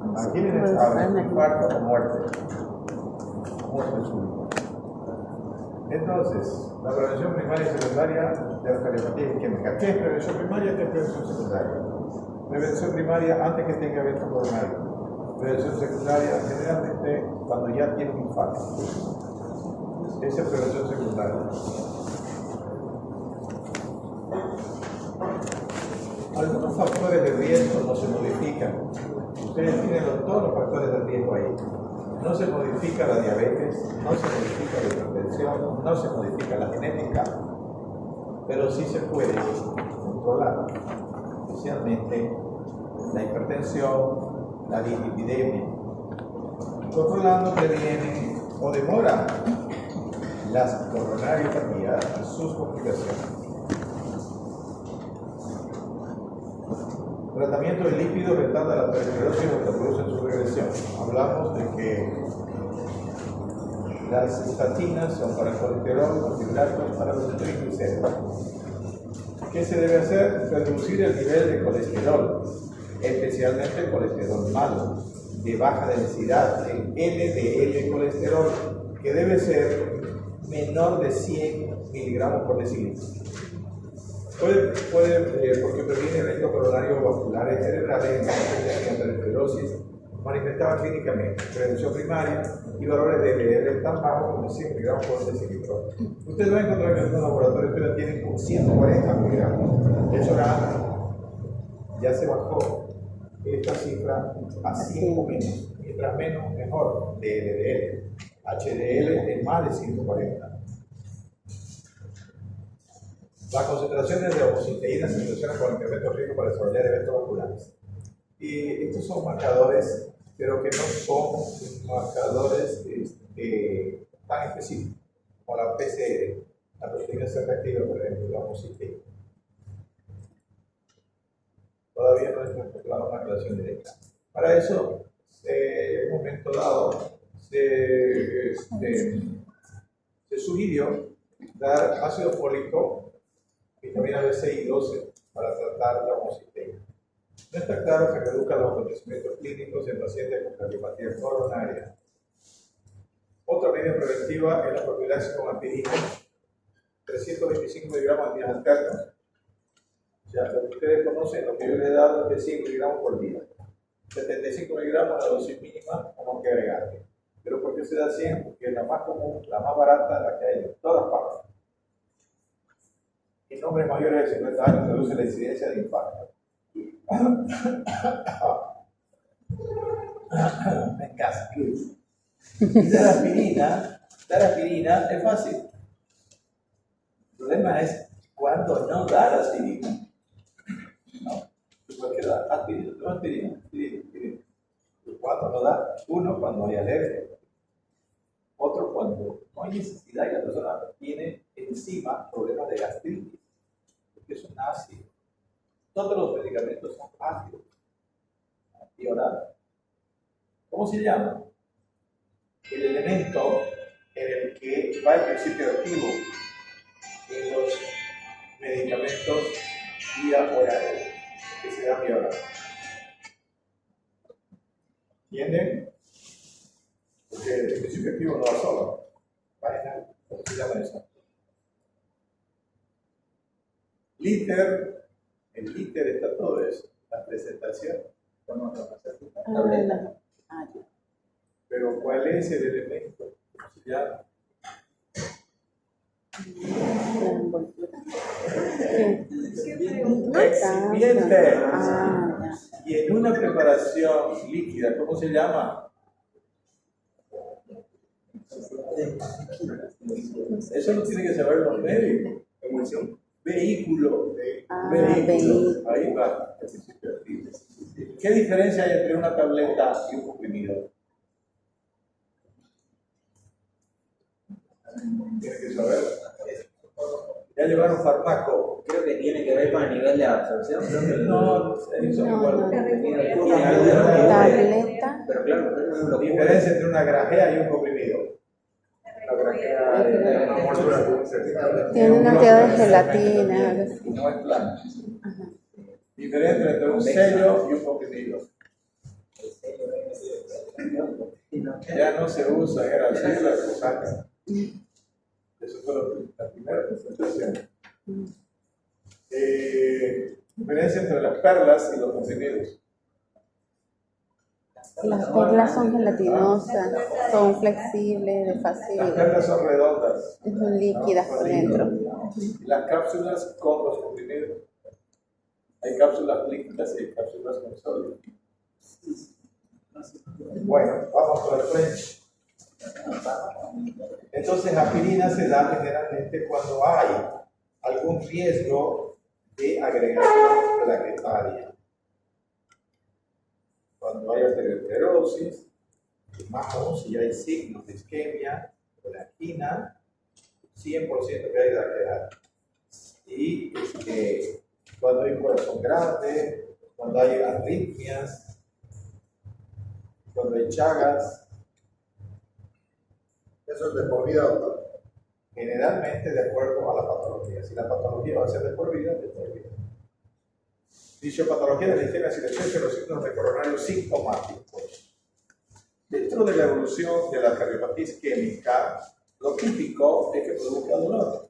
Imaginen ahora un infarto o muerte. Muerte súbita. Entonces, la prevención primaria y secundaria de la cardiopatía isquémica. ¿Qué es prevención primaria? ¿Qué es prevención secundaria? Prevención primaria antes que tenga evento coronario. Prevención secundaria generalmente cuando ya tiene un infarto. Esa es prevención secundaria. Algunos factores de riesgo no se modifican. Ustedes tienen todos los factores de riesgo ahí. No se modifica la diabetes, no se modifica la hipertensión, no se modifica la genética, pero sí se puede controlar, especialmente la hipertensión, la dislipidemia. Controlando previene o demora las coronariopatías y sus complicaciones. Tratamiento de lípidos retarda la aterosclerosis o produce en su regresión. Hablamos de que las estatinas son para el colesterol, los hidratos para los triglicéridos. ¿Qué se debe hacer? Reducir el nivel de colesterol, especialmente el colesterol malo, de baja densidad, el LDL colesterol, que debe ser menor de 100 miligramos por decilitro. Porque previene eventos coronarios vasculares cerebrales en aterosclerosis manifestadas clínicamente, prevención primaria y valores de LDL tan bajos como 100 miligramos por decilitro. Ustedes van a encontrar que en los laboratorios que tienen como 140 miligramos. Eso era antes. Ya se bajó esta cifra a 5 menos. Mientras menos, mejor de LDL. HDL es más de 140. Las concentraciones de homocisteína se relacionan con el incremento de riesgo para desarrollar eventos vasculares. Y estos son marcadores, pero que no son marcadores tan específicos, como la PCR, la proteína C reactiva, por ejemplo, la homocisteína. Todavía no es encontrado una relación directa. Para eso, en un momento dado, se sugirió dar ácido fólico, vitamina B6 y 12 para tratar la homocisteína. No está claro que reduzca los acontecimientos clínicos en pacientes con cardiopatía coronaria. Otra medida preventiva es la profilaxis con aspirina, 325 miligramos en días alternos. Ya lo que ustedes conocen, lo que yo les he dado es de 100 miligramos por día. 75 miligramos es la dosis mínima, como que agregarle. Pero ¿por qué se da 100? Porque es la más común, la más barata, la que hay en todas partes. En hombres mayores de 50 años reduce la incidencia de infarto. En casa. Dar aspirina es fácil. El problema es cuando no dar aspirina. ¿No? ¿Por qué dar aspirina? No aspirina. ¿Cuándo no da? Uno, cuando hay alergia. Otro, cuando no hay necesidad y la persona tiene encima problemas de gastritis. Porque es un ácido. Todos los medicamentos son ácidos. Y ahora, ¿cómo se llama? El elemento en el que va el principio activo en los medicamentos vía oral, que se dan vía oral. ¿Entienden? Porque el principio activo no va solo. Va en algo. ¿Cómo se llama eso? El liter está todo eso. La presentación. Pero ¿cuál es el elemento? ¿Cómo se llama? Excipiente. Y en una preparación líquida, ¿cómo se llama? Eso lo tienen que saber los médicos. Emulsión. Vehículo. Ahí va. ¿Qué diferencia hay entre una tableta y un comprimido? Tienen que saber. Ya llevaron fármaco. Creo que tiene que ver con el nivel de absorción. No, son igual. Tableta. Pero claro, La diferencia entre una grajea y un comprimido. la grajea Tiene una cantidad de gelatina. Algo así. No es plano. Diferente entre un sello y un comprimido. Ya no se usa, era así la cosaca. Eso fue la primera presentación. Diferencia entre las perlas y los comprimidos. Las perlas son gelatinosas, son flexibles, de Las fácil. perlas son redondas. Son líquidas por dentro. Y las cápsulas con los comprimidos. Hay cápsulas líquidas y hay cápsulas con sólido. Bueno, vamos con el French. Entonces, aspirina se da generalmente cuando hay algún riesgo de agregación plaquetaria. Cuando hay arteriosclerosis, y más aún si hay signos de isquemia o de angina, 100% que hay gravedad. Y cuando hay un corazón grande, cuando hay arritmias, cuando hay chagas. Eso es de por vida, doctor. Generalmente de acuerdo a la patología. Si la patología va a ser de por vida, de por vida. Fisiopatología de la isquemia silenciosa y los signos de coronario sintomáticos. Dentro de la evolución de la cardiopatía isquémica, lo típico es que produzca dolor.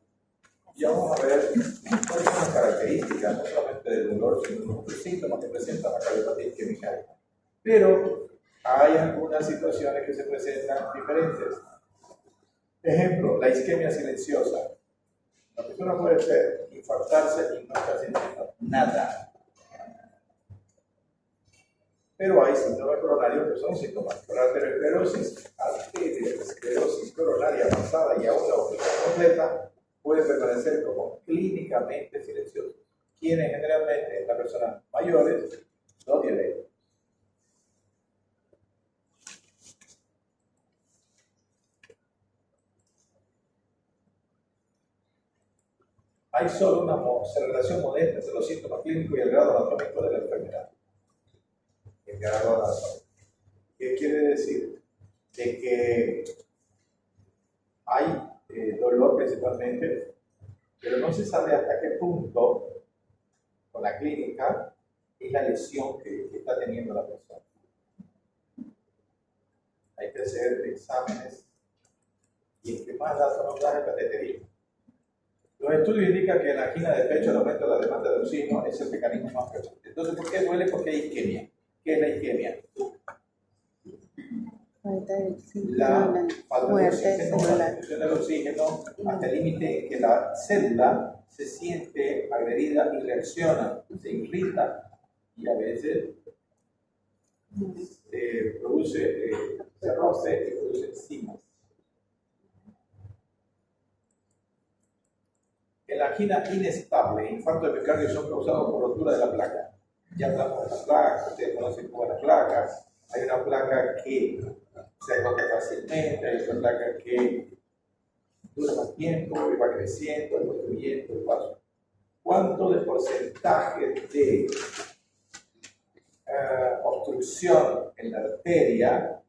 Ya vamos a ver cuáles son las características, no solamente del dolor, sino los síntomas que presenta la cardiopatía isquémica. Pero hay algunas situaciones que se presentan diferentes. Ejemplo, la isquemia silenciosa. La persona puede ser infartarse y no estar sintiendo nada. Pero hay síntomas coronarios que son sintomáticos. La arteriosclerosis coronaria avanzada y aún la obstrucción completa puede permanecer como clínicamente silenciosos. Quienes generalmente, las personas mayores, no diabéticos. Hay solo una relación modesta entre los síntomas clínicos y el grado anatómico de la enfermedad. El grado anatómico. ¿Qué quiere decir? De que hay dolor principalmente, pero no se sabe hasta qué punto con la clínica es la lesión que está teniendo la persona. Hay que hacer exámenes y el que más da son los de cateterismo. Los estudios indican que en la angina de pecho el aumento de la demanda de oxígeno es el mecanismo más frecuente. Entonces, ¿por qué duele? Porque hay isquemia. ¿Qué es la isquemia? La falta de oxígeno, la disminución del oxígeno, hasta el límite en que la célula se siente agredida y reacciona, se irrita y a veces produce, se rompe y produce enzimas. En la angina inestable, infarto de miocardio son causados por rotura de la placa. Ya hablamos de la placa, ustedes conocen cómo las placas. Hay una placa que se agota fácilmente, hay otra placa que dura más tiempo y va creciendo, y construyendo el paso. ¿Cuánto de porcentaje de obstrucción en la arteria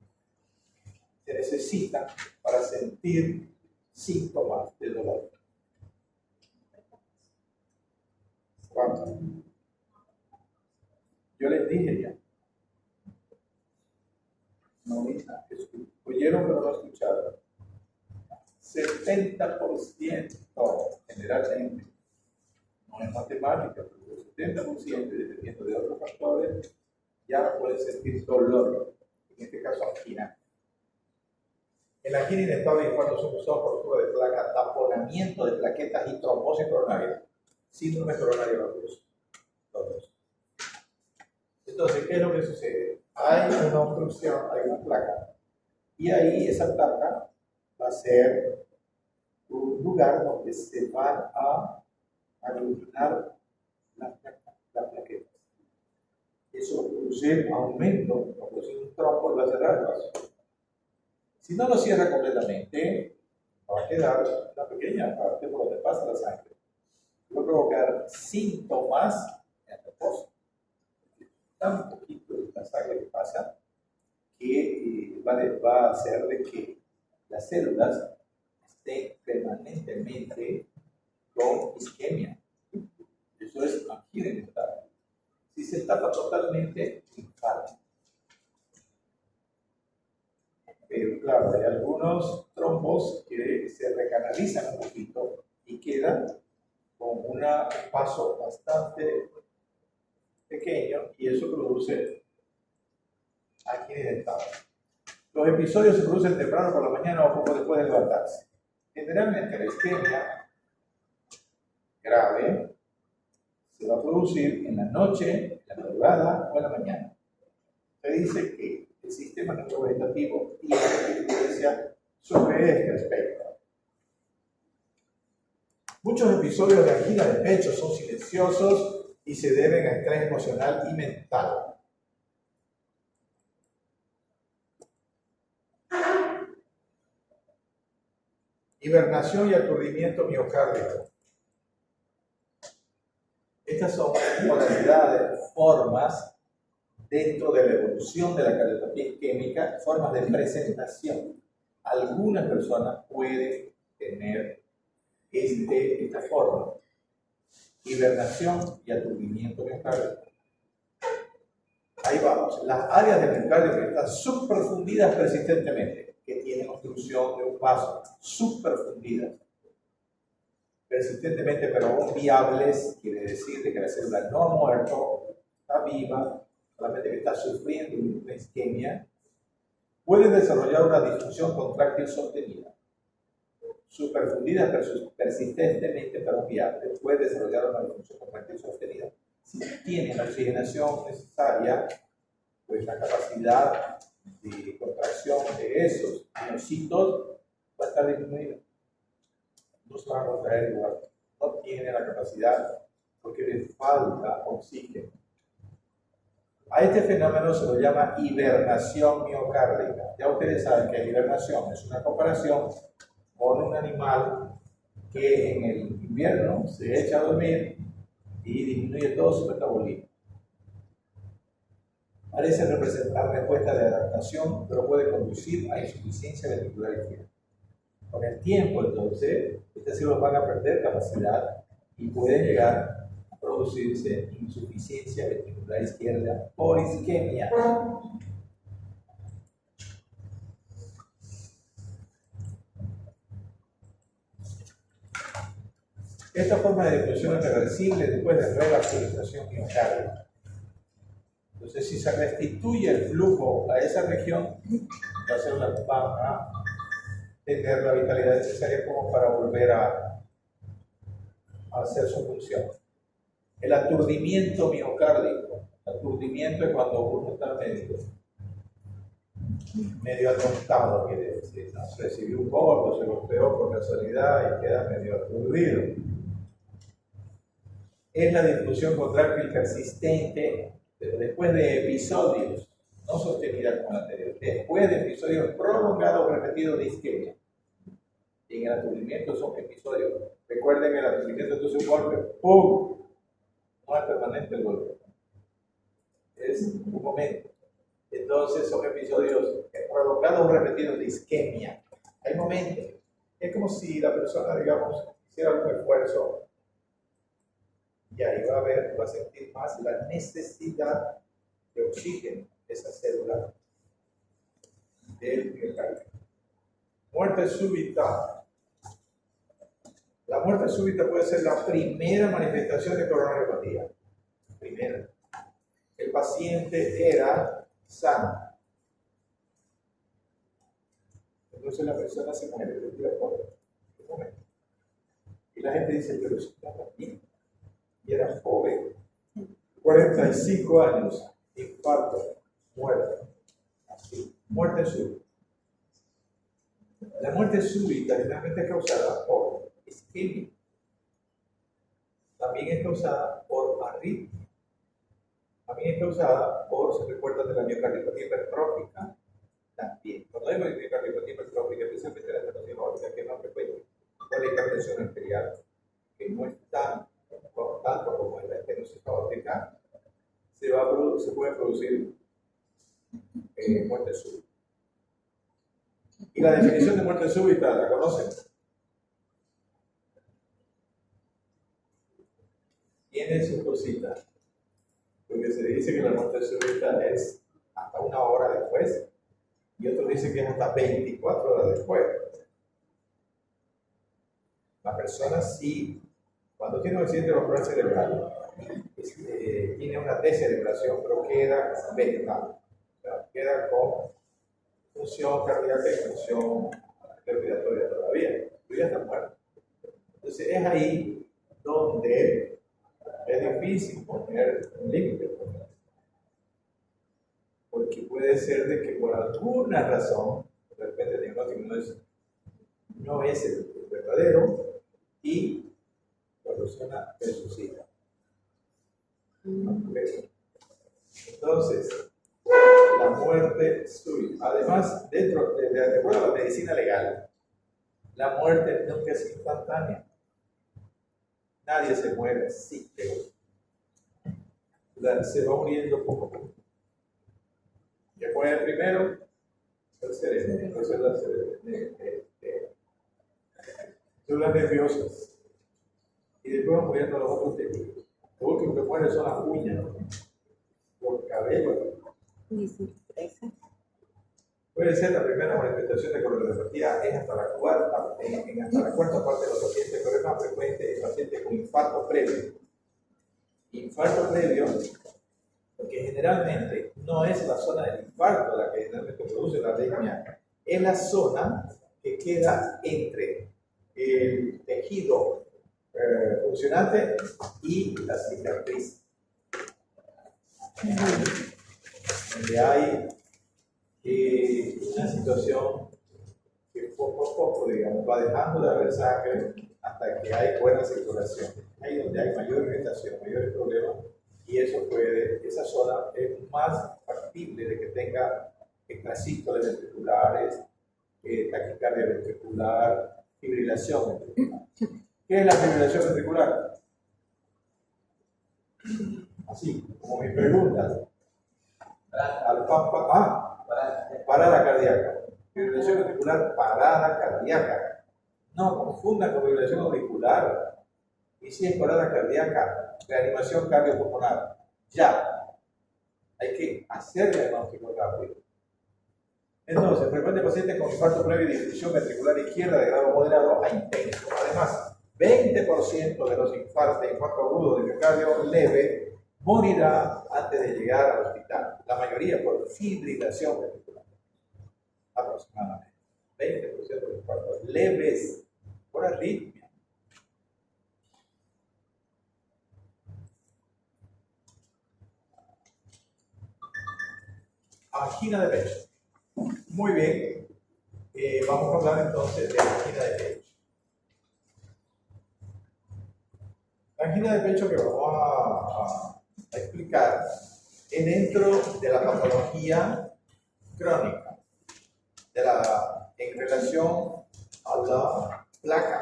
se necesita para sentir síntomas de dolor? ¿Cuánto? Yo les dije ya. No, oyeron pero no escucharon. 70% generalmente, no es matemática, pero el 70% dependiendo de otros factores, ya puede sentir dolor, en este caso angina. En la angina inestable y infarto son usados por rotura de placa, taponamiento de plaquetas y trombosis coronaria, síndrome coronario agudo. Todos. Entonces, ¿qué es lo que sucede? Hay una obstrucción, hay una placa, y ahí esa placa va a ser un lugar donde se van a aglutinar las plaquetas. Eso va a producir aumento, va a producir un trombo y va a cerrar el vaso. Si no lo cierra completamente, va a quedar una pequeña parte por donde pasa la sangre. Va a provocar síntomas en reposo. Tan poquito de la sangre que pasa que va a hacer de que las células estén permanentemente con isquemia. Eso es angina inestable. Si se tapa totalmente, infarto. claro, hay algunos trombos que se recanalizan un poquito y quedan con un paso bastante pequeño y eso produce accidentado. Los episodios se producen temprano por la mañana o poco después de levantarse. Generalmente la isquemia grave se va a producir en la noche, en la madrugada o en la mañana. Se dice que el sistema neurovegetativo tiene influencia sobre este aspecto. Muchos episodios de angina de pecho son silenciosos y se deben a estrés emocional y mental. Hibernación y aturdimiento miocárdico. Estas son modalidades, formas dentro de la evolución de la cardiopatía isquémica, formas de presentación. Algunas personas pueden tener esta forma. Hibernación y aturdimiento miocárdico. Ahí vamos. Las áreas del miocardio que están subperfundidas persistentemente, que tienen obstrucción de un vaso, subperfundidas persistentemente, pero aún viables, quiere decir que la célula no ha muerto, está viva, solamente que está sufriendo una isquemia, pueden desarrollar una disfunción contráctil sostenida. Superfundidas persistentemente, pero viables, puede desarrollar una disfunción contráctil sostenida. Si tienen la oxigenación necesaria, pues la capacidad de contracción de esos miocitos va a estar disminuida. No se van a contraer igual. No tiene la capacidad porque le falta oxígeno. A este fenómeno se lo llama hibernación miocárdica. Ya ustedes saben que la hibernación es una comparación con un animal que en el invierno se echa a dormir y disminuye todo su metabolismo. Parece representar respuesta de adaptación, pero puede conducir a insuficiencia ventricular izquierda. Con el tiempo, entonces, estas células van a perder capacidad y puede llegar a producirse insuficiencia ventricular izquierda por isquemia. Esta forma de disfunción es reversible después de revascularización miocárdica. Entonces, si se restituye el flujo a esa región, las células van a tener la vitalidad necesaria como para volver a hacer su función. El aturdimiento miocárdico. El aturdimiento es cuando uno está medio atontado, quiere decir, ¿no? Recibió un golpe, se golpeó por casualidad y queda medio aturdido. Es la disfunción contráctil persistente, pero después de episodios, no sostenida como la anterior, después de episodios prolongados repetidos de isquemia. Y en el aturdimiento son episodios. Recuerden que el aturdimiento es un golpe, ¡pum! No es permanente el golpe. Es un momento. Entonces son episodios prolongados repetidos de isquemia. Hay momentos. Es como si la persona, digamos, hiciera algún esfuerzo y ahí va a sentir más la necesidad de oxígeno de esa célula del miocardio. Muerte súbita. La muerte súbita puede ser la primera manifestación de coronariopatía. Primera. El paciente era sano. Entonces la persona se muere de un día por otro. Y la gente dice, pero eso está bien. Y era joven. 45 años. Infarto. Muerte. Así. Muerte súbita. La muerte súbita generalmente es causada por isquemia. También es causada por arritmia. También es causada por, se recuerdan de la miocardiopatía hipertrófica. También. Cuando hay miocardiopatía hipertrófica, especialmente la hipertensión que es más frecuente, con la hipertensión arterial, que no es tanto como en la estenosis aórtica, se puede producir muerte súbita. Y la definición de muerte súbita, ¿la conocen? Tiene su cosita, porque se dice que la muerte súbita es hasta una hora después y otros dicen que es hasta 24 horas después. La persona sí, cuando tiene un accidente vascular cerebral, tiene una descerebración, pero queda vegetal. O sea, queda con función cardíaca y función respiratoria todavía, pero ya está muerto. Entonces es ahí donde es difícil poner un límite, porque puede ser de que por alguna razón, de repente el diagnóstico no es el verdadero y la persona se suicida. Entonces, la muerte súbita. Además, de acuerdo a la medicina legal, la muerte nunca es instantánea. Nadie se muere así, se va muriendo poco a poco. Que muere primero el cerebro, entonces las células nerviosas, y después van muriendo los otros tejidos. Lo último que muere son las uñas, los cabellos. Puede ser la primera manifestación de coronariopatía, es hasta la cuarta parte de los pacientes, pero es más frecuente en pacientes con infarto previo. Infarto previo, porque generalmente no es la zona del infarto la que generalmente produce la arritmia, es la zona que queda entre el tejido funcionante y la cicatriz, donde hay una situación que poco a poco, digamos, va dejando de haber sangre hasta que hay buena circulación. Ahí donde hay mayor irritación, mayores problemas, y esa zona es más factible de que tenga extrasístoles ventriculares, taquicardia ventricular, fibrilación ventricular. ¿Qué es la fibrilación ventricular? Así, como mi pregunta. Parada cardíaca. Fibrilación ventricular, parada cardíaca. No confundan con fibrilación auricular. Y si es parada cardíaca, reanimación cardiopulmonar. Ya. Hay que hacer diagnóstico rápido. Entonces, frecuente pacientes con infarto previo y disfunción ventricular izquierda de grado moderado a intenso. Además, 20% de los infartos de infarto agudo de miocardio leve morirá antes de llegar al hospital. La mayoría por fibrilación ventricular. Aproximadamente. 20% de los infartos leves por arritmia. Angina de pecho. Muy bien. Vamos a hablar entonces de angina de pecho. La angina de pecho que vamos a explicar es dentro de la patología crónica, en relación a la placa.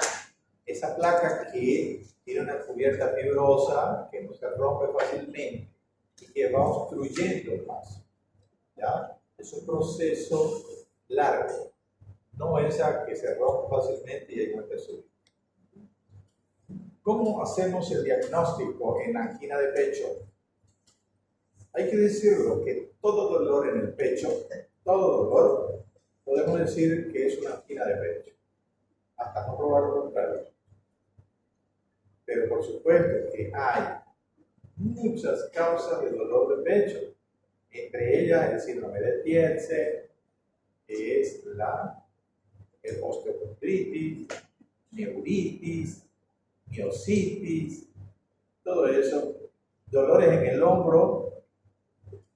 Esa placa que tiene una cubierta fibrosa, que no se rompe fácilmente y que va obstruyendo el vaso. ¿Ya? Es un proceso largo, no es a que se rompe fácilmente y hay muerte súbita. ¿Cómo hacemos el diagnóstico en angina de pecho? Hay que decirlo que todo dolor en el pecho, todo dolor, podemos decir que es una angina de pecho, hasta no probar lo contrario. Pero por supuesto que hay muchas causas de dolor de pecho, entre ellas el síndrome de Tietze, que es el osteocondritis, neuritis, miositis, todo eso, dolores en el hombro,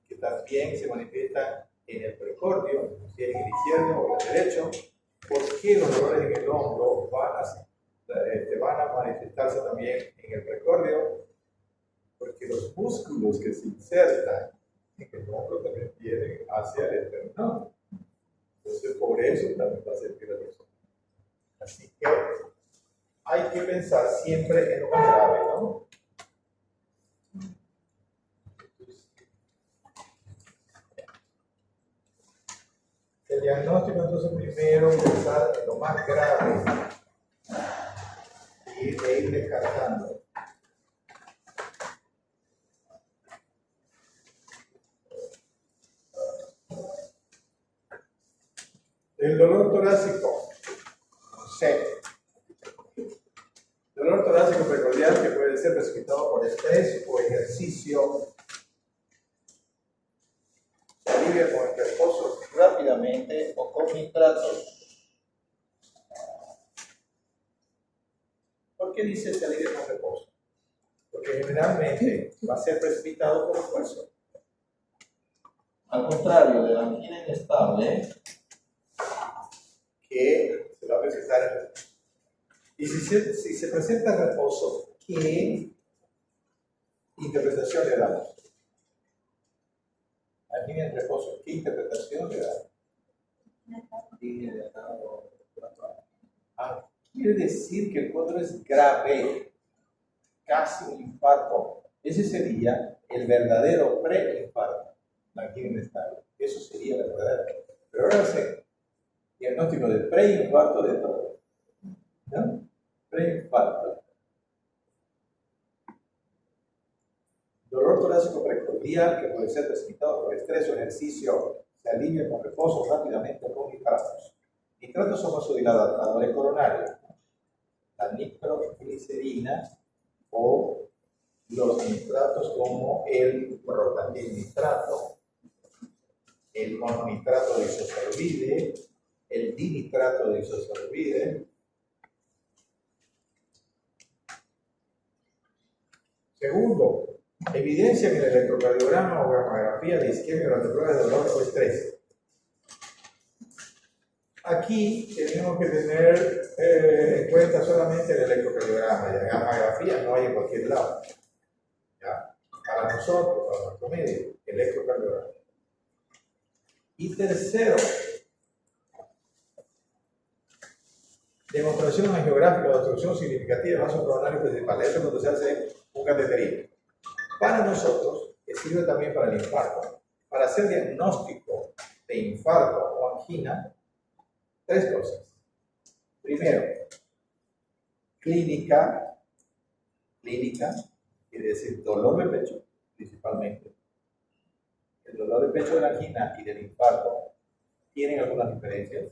que también se manifiestan en el precordio, si es en el izquierdo o el derecho. ¿Por qué los dolores en el hombro van a manifestarse también en el precordio? Porque los músculos que se insertan en el hombro también tienen hacia el esternón. Entonces, por eso también va a sentir la persona. Así que hay que pensar siempre en lo más grave, ¿no? El diagnóstico, entonces, primero pensar en lo más grave y de ir descartando. El dolor torácico. C. Dolor torácico precordial que puede ser precipitado por estrés o ejercicio. Se alivia con el reposo rápidamente o con nitratos. ¿Por qué dice se alivia con reposo? Porque generalmente va a ser precipitado por esfuerzo. Al contrario de la angina inestable, que se va a presentar en reposo. Y si se presenta en reposo, ¿qué interpretación le damos? Angina en reposo, ¿qué interpretación le damos? Quiere decir que el cuadro es grave, casi un infarto. Ese sería el verdadero preinfarto, la angina inestable. Eso sería el verdadero. Pero ahora sé, diagnóstico de preinfarto de todo. ¿No? Preinfarto. Dolor torácico precordial que puede ser precipitado por estrés o ejercicio, se alivia con reposo rápidamente con nitratos. Nitratos son vasodilatadores coronarios. La nitroglicerina o los nitratos como el nitrato, el mononitrato de isosorbide, el dinitrato de isosorbide. Segundo, evidencia en el electrocardiograma o gammagrafía de isquemia durante pruebas de dolor o estrés. Aquí tenemos que tener en cuenta solamente el electrocardiograma. La gammagrafía no hay en cualquier lado. ¿Ya? Para nosotros, para nuestro medio, electrocardiograma. Y tercero, demostración angiográfica de obstrucción significativa de vaso coronario principal. Eso es cuando se hace un cateterismo. Para nosotros, que sirve también para el infarto. Para hacer diagnóstico de infarto o angina, tres cosas. Primero, clínica, quiere decir dolor de pecho, principalmente. El dolor de pecho de la angina y del infarto tienen algunas diferencias.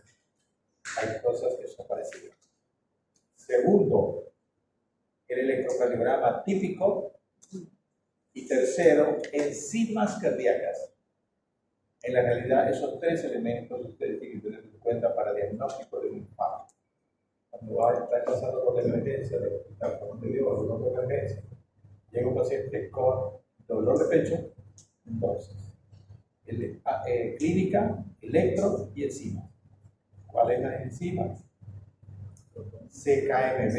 Hay cosas que son parecidas. Segundo, el electrocardiograma típico. Y tercero, enzimas cardíacas. En la realidad, esos tres elementos ustedes tienen que tener en cuenta para diagnóstico de un infarto. Cuando está pasando por la emergencia del hospital, como te digo, alguna emergencia, llega un paciente con dolor de pecho, entonces, clínica, electro y enzimas. ¿Cuáles son las enzimas? CKMB,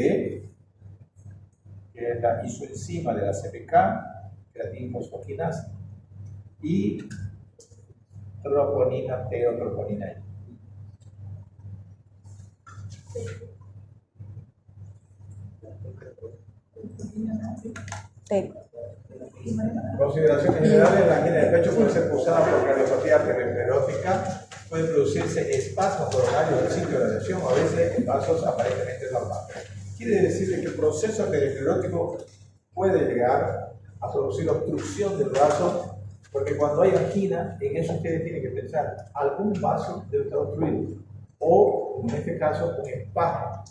que es la isoenzima de la CPK, creatina fosfoquinasa, y troponina T o troponina I. T. Consideraciones generales: la angina de pecho puede ser causada por cardiopatía arteriosclerótica, puede producirse espasmos coronarios del sitio de la lesión o a veces en vasos aparentemente normales. Quiere decir que el proceso arteriosclerótico puede llegar a producir obstrucción del vaso, porque cuando hay angina, en eso ustedes tienen que pensar, algún vaso debe estar obstruido, o en este caso un espasmo.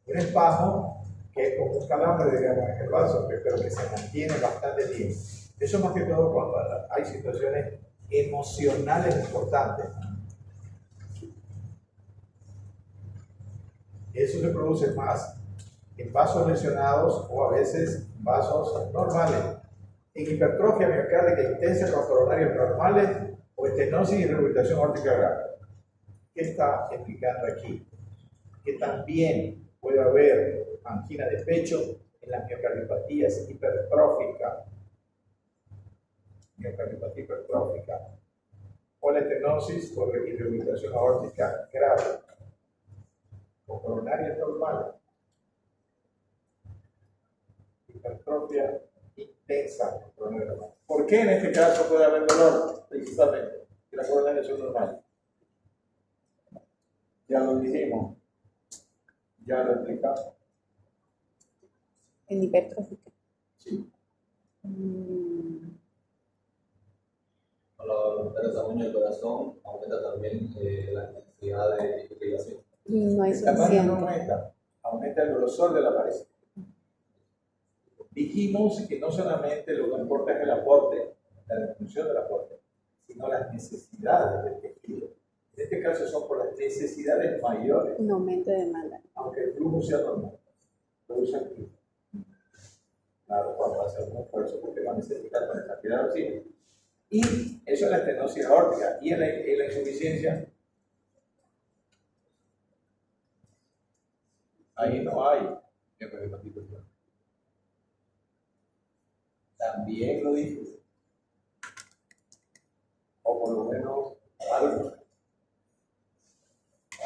Un espasmo que es como un calambre, digamos, en el vaso, pero que se mantiene bastante tiempo. Eso más que todo cuando hay situaciones emocionales importantes. Eso se produce más en vasos lesionados o a veces vasos normales. En hipertrofia miocárdica intensa con coronarios normales o estenosis y rehabilitación aórtica grave. ¿Qué está explicando aquí? Que también puede haber angina de pecho en las miocardiopatías hipertróficas, miocardiopatía hipertrófica, o la estenosis o rehabilitación aórtica grave, o coronarias normales, hipertrofia intensa. ¿Por qué en este caso puede haber dolor? Principalmente, que las coronarias son normales. Ya lo dijimos, ya lo explicamos. En hipertrófica. Sí. aumentar el tamaño del corazón, aumenta también la necesidad de irrigación. Y no hay El tamaño no suficiente. aumenta, aumenta el grosor de la pared. Dijimos que no solamente lo que importa es el aporte, la disminución del aporte, sino las necesidades del tejido. En este caso son por las necesidades mayores, Un aumento de demanda. aunque el flujo sea normal. Produce aquí. Claro, cuando va a hacer un esfuerzo porque va a necesitar con esta cantidad de oxígeno. Y eso es la estenosis aórtica. Y en la insuficiencia, ahí no hay hepatitis. También lo dice, o por lo menos algo.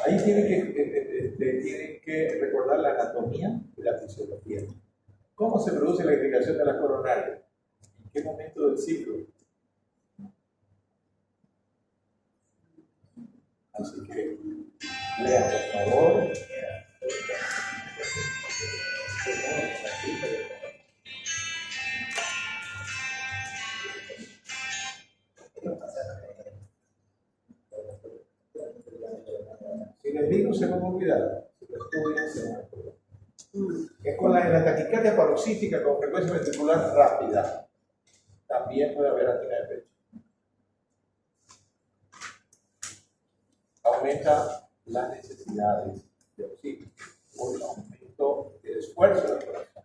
Ahí tienen que recordar la anatomía y la fisiología. ¿Cómo se produce la irrigación de la coronaria? ¿En qué momento del ciclo? Así que, lean, por favor. Si les digo, se van a olvidar. Si lo estudian, se van a olvidar. Es con la taquicardia paroxística con frecuencia ventricular rápida. También puede haber angina de pecho. Aumenta las necesidades de oxígeno por el aumento del esfuerzo del corazón.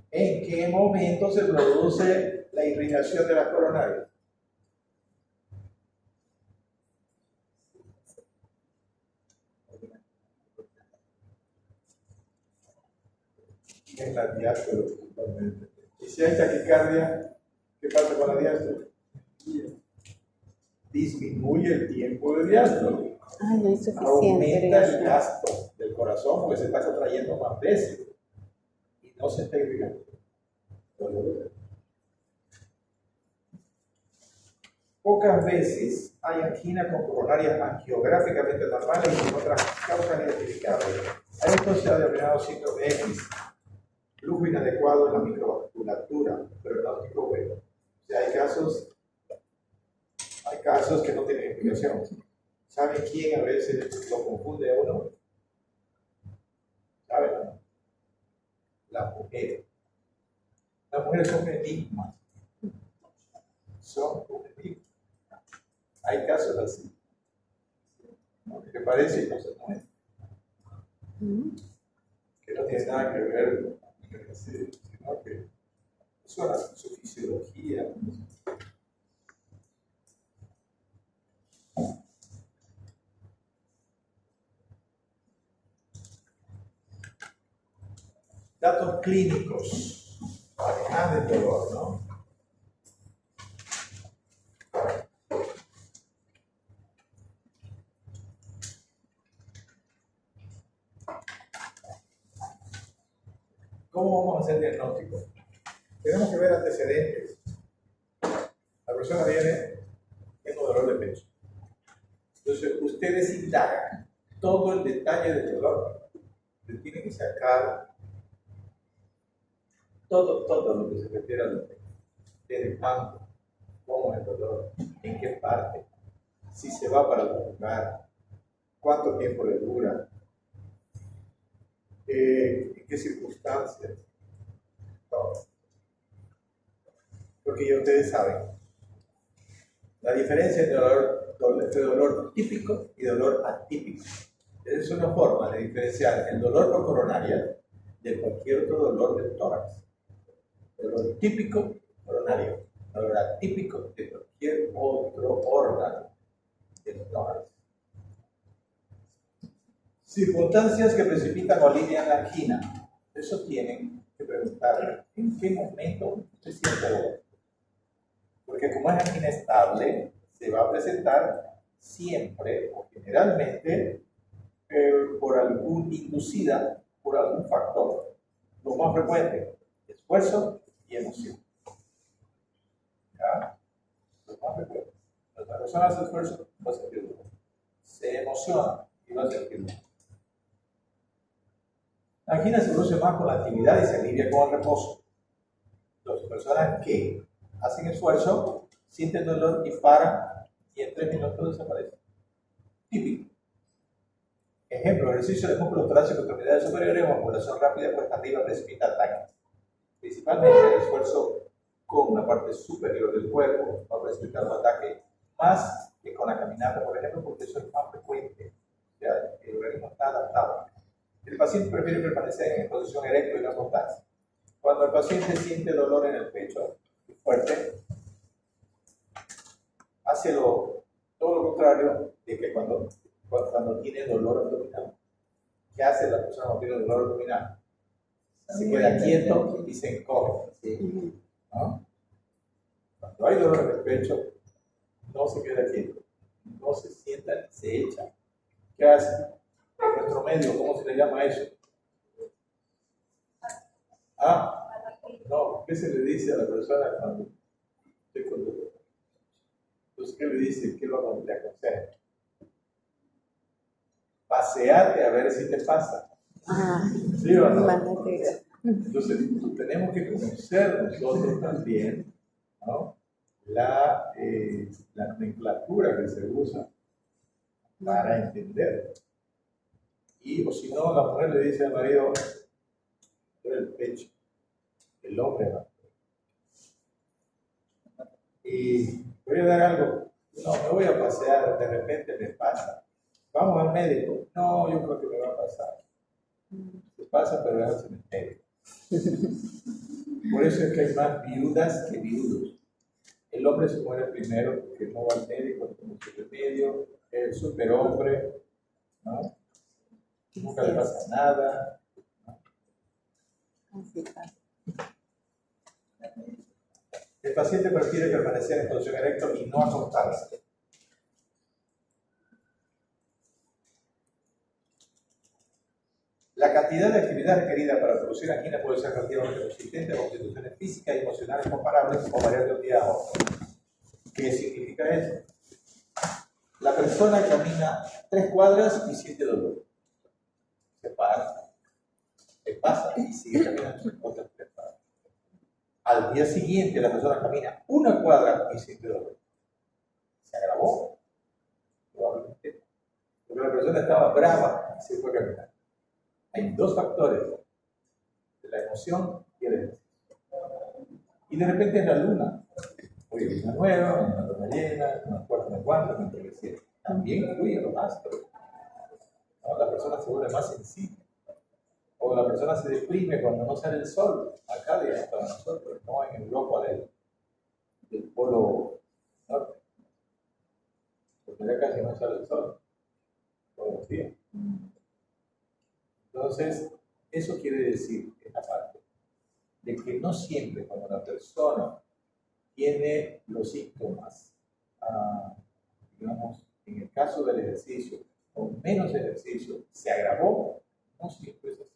¿En qué momento se produce la irrigación de las coronarias? En la diástole, principalmente. Y si hay taquicardia, ¿qué pasa con la diástole? Disminuye el tiempo de diástole. Ay, no hay suficiente Aumenta el irrigación. gasto del corazón porque se está contrayendo más veces y no se está irrigando. Pocas veces hay angina con coronarias angiográficamente normales y sin otras causas identificables. A esto se ha denominado síndrome X. Flujo inadecuado en la microvasculatura, pronóstico bueno. O sea, hay casos que no tienen explicación. ¿Saben quién a veces lo confunde a uno? ¿Saben? Las mujeres. Las mujeres son enigmas. Son un enigma. Hay casos así. ¿No? Que parece y no se mueve. Que no tiene nada que ver, sino que su fisiología. Datos clínicos, además del dolor, ¿no? ¿Cómo vamos a hacer diagnóstico? Tenemos que ver antecedentes. La persona viene, tengo dolor de pecho. Entonces, ustedes indagan todo el detalle del dolor. Le tienen que sacar todo lo que se refiere al dolor. Desde cuándo, cómo es el dolor, en qué parte, si se va para algún lugar, cuánto tiempo le dura, en qué circunstancias, todo. Porque ya ustedes saben la diferencia entre dolor típico y dolor atípico. Esa es una forma de diferenciar el dolor por coronaria de cualquier otro dolor del tórax. Dolor típico, coronario. Dolor atípico de cualquier otro órgano del tórax. Circunstancias que precipitan o alinean la angina. Eso tienen que preguntar en qué momento se siente dolor. Porque como es angina estable, se va a presentar siempre o generalmente por algún inducida, por algún factor. Lo más frecuente, esfuerzo y emoción. ¿Ya? Lo más frecuente. Cuando la persona hace esfuerzo, va a sentir dolor. Se emociona y va a sentir dolor. La angina se produce más con la actividad y se alivia con el reposo. Las personas que hacen esfuerzo sienten dolor y paran y en 3 minutos desaparece. Típico. Ejemplo, ejercicio de músculos torácicos, extremidades superiores o angulación rápida cuesta arriba precipita ataques. Principalmente el esfuerzo con la parte superior del cuerpo va a precipitar un ataque más que con la caminata, por ejemplo, porque eso es más frecuente. O sea, el organismo está adaptado. El paciente prefiere permanecer en posición erecta y no acostarse. Cuando el paciente siente dolor en el pecho fuerte, hace todo lo contrario de que cuando tiene dolor abdominal. ¿Qué hace la persona cuando tiene dolor abdominal? Se queda quieto y se encoge. ¿No? Cuando hay dolor en el pecho, no se queda quieto, no se sienta ni se echa. ¿Qué hace? En nuestro medio, ¿cómo se le llama eso? No, ¿qué se le dice a la persona cuando estoy con dolor? Entonces, ¿qué le dice? ¿Qué le aconseja? Paseate a ver si te pasa. ¿Sí o no? Entonces, tenemos que conocer nosotros también, ¿no? la nomenclatura que se usa para entender. O si no, la mujer le dice al marido, el pecho, el hombre va. Y voy a dar algo, no, me voy a pasear, de repente me pasa. Vamos al médico, no, yo creo que me va a pasar. Se pasa, pero es al cementerio. Por eso es que hay más viudas que viudos. El hombre se muere primero porque no va al médico, como remedio, es el superhombre, ¿no? Nunca le pasa nada, ¿no? El paciente prefiere permanecer en posición erecta y no acostarse. La cantidad de actividad requerida para producir angina puede ser relativamente consistente a constituciones físicas y emocionales comparables o variar de un día a otro. ¿Qué significa eso? La persona camina 3 cuadras y siente dolor. Se para, se pasa y sigue caminando otras 3 cuadras. Al día siguiente la persona camina 1 cuadra y siente dolor. ¿Se agravó? Probablemente. Porque la persona estaba brava y se fue a caminar. Hay 2 factores, la emoción y el ejercicio. Y de repente es la luna. Hoy es una nueva, una luna llena, una cuarta, una cuarta, una tercera. También incluye los astros. ¿No? La persona se vuelve más sensible. O la persona se deprime cuando no sale el sol. Acá, digamos, para nosotros, no en Europa del polo norte. Porque ya casi no sale el sol todos los días. Entonces, eso quiere decir, esta parte, de que no siempre cuando la persona tiene los síntomas, digamos, en el caso del ejercicio, o menos ejercicio, se agravó, no siempre es así.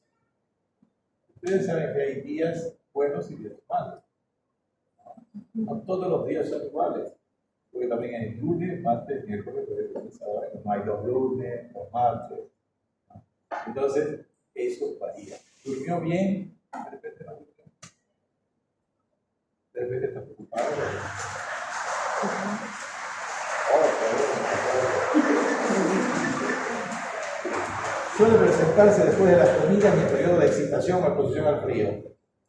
Ustedes saben que hay días buenos y días malos. No todos los días son iguales, porque también hay lunes, martes, miércoles, jueves, sábado, no hay 2 lunes, 2 martes. Entonces, eso varía. ¿Durmió bien? De repente no durmió. De repente está preocupado. Suele presentarse después de las comidas en el periodo de excitación o exposición al frío.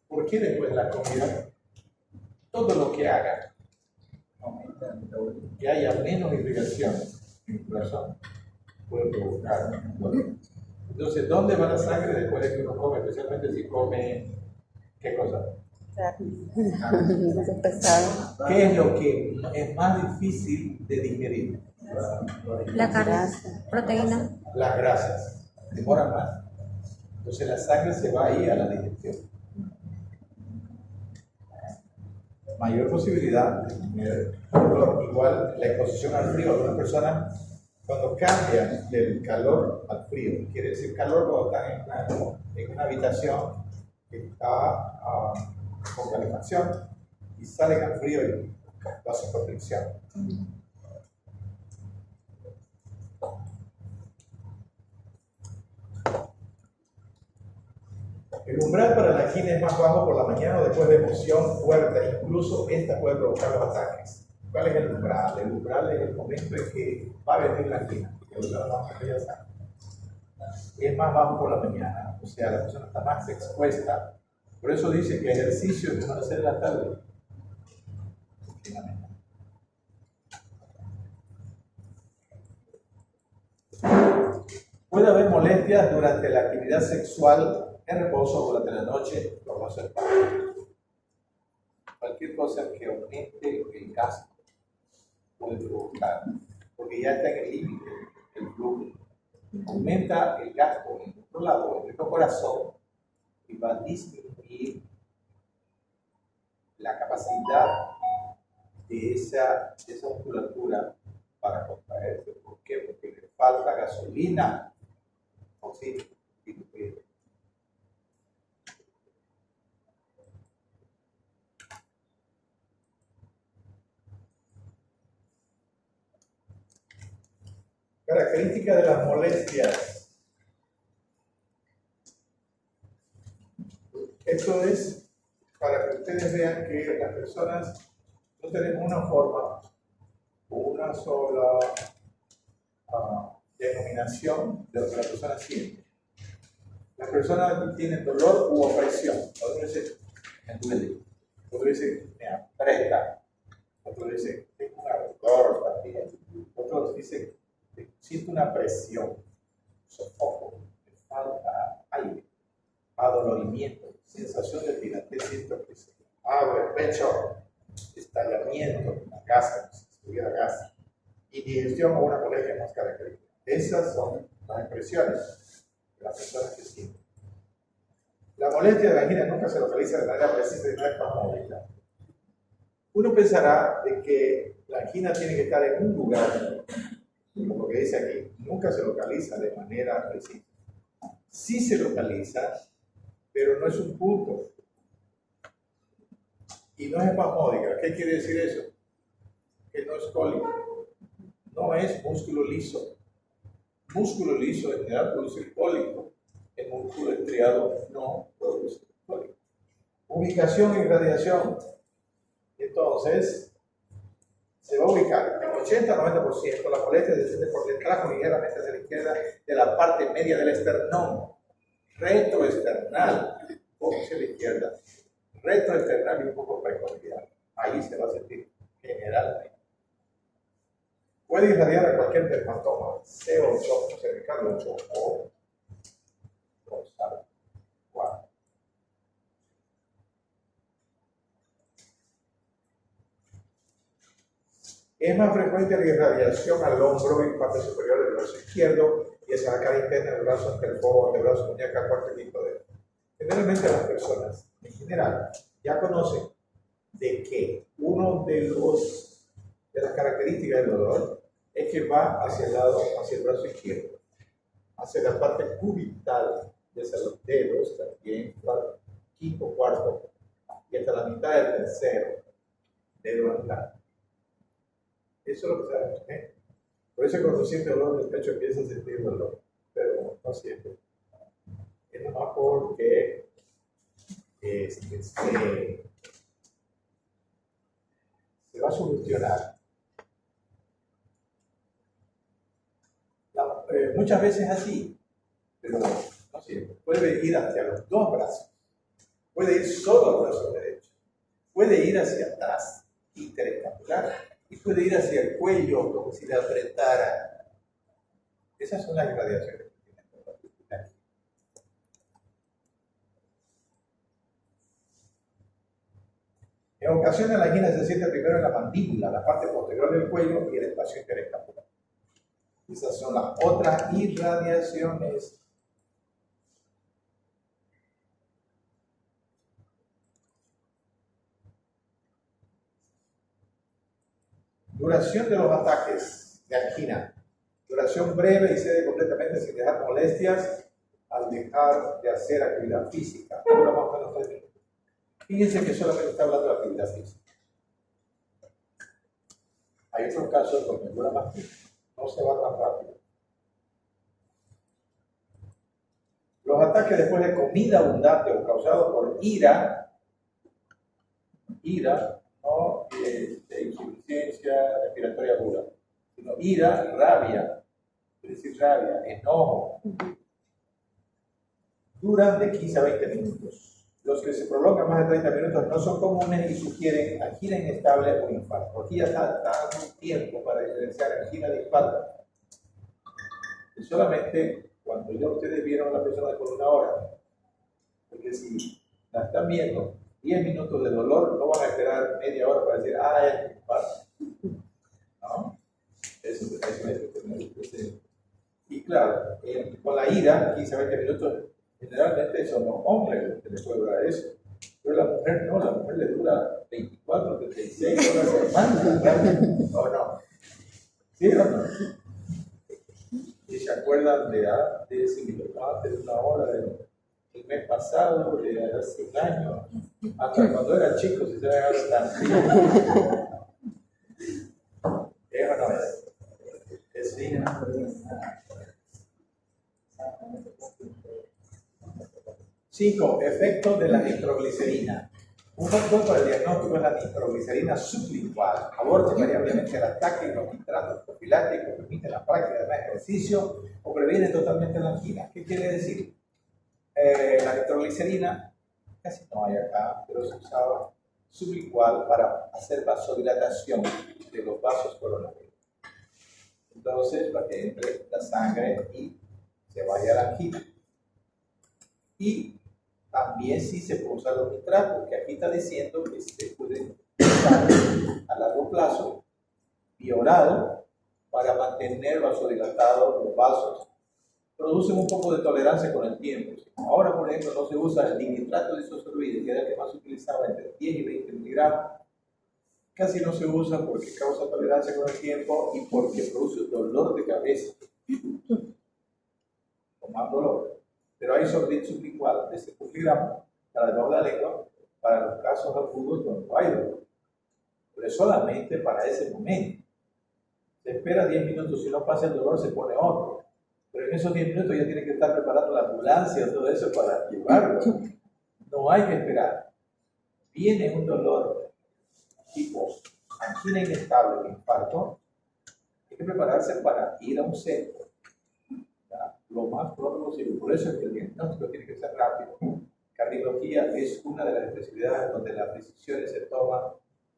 ¿Por qué después de la comida? Todo lo que haga que haya menos irrigación en el corazón puede provocar dolor. Entonces, ¿dónde va la sangre después de que uno come? Especialmente si come, ¿qué cosa? ¿Qué es lo que es más difícil de digerir? La carne, proteína. Las grasas. Demora más. Entonces la sangre se va ahí a la digestión. Mayor posibilidad de tener dolor. Igual la exposición al frío. Algunas personas cuando cambian del calor al frío, quiere decir calor cuando están en una habitación que está con calefacción y salen al frío y vasoconstricción. El umbral para la angina es más bajo por la mañana o después de emoción fuerte, incluso esta puede provocar los ataques. ¿Cuál es el umbral? El umbral es el momento en que va a venir la angina. Es más bajo por la mañana, o sea, la persona está más expuesta. Por eso dice que ejercicio es hacer en la tarde. Puede haber molestias durante la actividad sexual en reposo durante la noche, por no ser cualquier cosa que aumente el gasto puede provocar, porque ya está en el límite el flujo. Aumenta el gasto en otro lado, en nuestro corazón, y va a disminuir la capacidad de esa musculatura para contraerse. ¿Por qué? Porque le falta gasolina. Oxígeno. Características de las molestias. Esto es para que ustedes vean que las personas no tenemos una forma o una sola denominación de lo que la persona siente. Las personas tienen dolor u opresión. Otro dice, me duele. Otro dice, me aprieta. Otro dice, tengo un ardor también. Otros dicen, siento una presión, sofoco, me falta aire, adolorimiento, sensación de tirantez, siento que se abre el pecho, estallamiento, una gasa, como si estuviera gas, indigestión o una molestia más característica. Esas son las expresiones de las personas que sienten. La molestia de la angina nunca se localiza de manera precisa y no es pasmódica. Uno pensará de que la angina tiene que estar en un lugar, como que dice aquí, nunca se localiza de manera precisa. Sí se localiza, pero no es un punto. Y no es espasmódica. ¿Qué quiere decir eso? Que no es cólico. No es músculo liso. Músculo liso en general produce cólico. El músculo estriado no produce cólico. Ubicación y radiación. Entonces, se va a ubicar en 80-90%. La molestia se siente por detrás o ligeramente hacia la izquierda de la parte media del esternón. Retroesternal, un poco hacia la izquierda. Retroesternal y un poco precordial. Ahí se va a sentir generalmente. Puede irradiar a cualquier dermatoma, C8, cervical 8 o dorsal 4. Es más frecuente la irradiación al hombro y parte superior del brazo izquierdo y hacia la cara interna del brazo hasta el codo, del brazo muñeca, cuarto y quinto dedo. Generalmente las personas, en general, ya conocen de que uno de las características del dolor es que va hacia el lado, hacia el brazo izquierdo, hacia la parte cubital, desde los dedos también, quinto, cuarto, y hasta la mitad del tercero dedo andar. Eso es lo que sabemos, ¿eh? Por eso cuando siente dolor del pecho empieza a sentir dolor, pero no siempre. Es nomás porque se va a sugestionar. Muchas veces así, pero no siempre. Puede ir hacia los dos brazos, puede ir solo al brazo derecho, puede ir hacia atrás, interescapular, y puede ir hacia el cuello como si le apretara. Esas son las irradiaciones que tienen. En ocasiones la angina se siente primero en la mandíbula, la parte posterior del cuello y el espacio interescapular. Esas son las otras irradiaciones. Duración de los ataques de angina. Duración breve y cede completamente sin dejar molestias al dejar de hacer actividad física. Dura más o menos 3 minutos. Fíjense que solamente está hablando de actividad física. Hay otros casos donde dura más tiempo. No se va tan rápido. Los ataques después de comida abundante o causados por ira no insuficiencia respiratoria aguda, sino ira, rabia, es decir, rabia, enojo, duran de 15 a 20 minutos. Los que se prolongan más de 30 minutos no son comunes y sugieren angina inestable o infarto. Aquí ya está dando un tiempo para diferenciar angina de infarto. Y solamente cuando ya ustedes vieron a la persona por 1 hora, porque si la están viendo 10 minutos de dolor, no van a esperar media hora para decir, es infarto. ¿No? Eso es. Y claro, con la ira, 15 a 20 minutos, generalmente son los hombres los que les puede durar eso. Pero la mujer no, la mujer le dura 24, 36 horas semana. ¿O no? ¿Sí o no? Y se acuerdan de ese milagro de 1 hora del mes pasado, de hace 1 año, hasta cuando era chico, si se ve ahora tan ¿es o no es? Es sí. 5. Efectos de la nitroglicerina. Un factor para el diagnóstico es la nitroglicerina sublingual. Aborta variablemente el ataque de los nitratos profilácticos, permite la práctica de más ejercicio o previene totalmente la angina. ¿Qué quiere decir? La nitroglicerina casi no hay acá, pero se usaba sublingual para hacer vasodilatación de los vasos coronarios. Entonces, para que entre la sangre y se vaya la angina. Y también sí se puede usar los nitratos, porque aquí está diciendo que se puede usar a largo plazo biorado para mantener vasodilatados los vasos. Producen un poco de tolerancia con el tiempo. Ahora, por ejemplo, no se usa el dinitrato de isosorbide, que era el que más se utilizaba entre 10 y 20 miligramos. Casi no se usa porque causa tolerancia con el tiempo y porque produce dolor de cabeza. Con más dolor. Pero hay sorbit sublingual de 7 miligramos para debajo de la lengua para los casos agudos donde no hay dolor. Pero es solamente para ese momento. Se espera 10 minutos, si no pasa el dolor se pone otro. Pero en esos 10 minutos ya tiene que estar preparando la ambulancia, todo eso para llevarlo. No hay que esperar. Viene un dolor tipo angina inestable, infarto, hay que prepararse para ir a un centro. ¿Ya? Lo más pronto posible. Por eso es que el diagnóstico tiene que ser rápido. Cardiología es una de las especialidades donde las decisiones se toman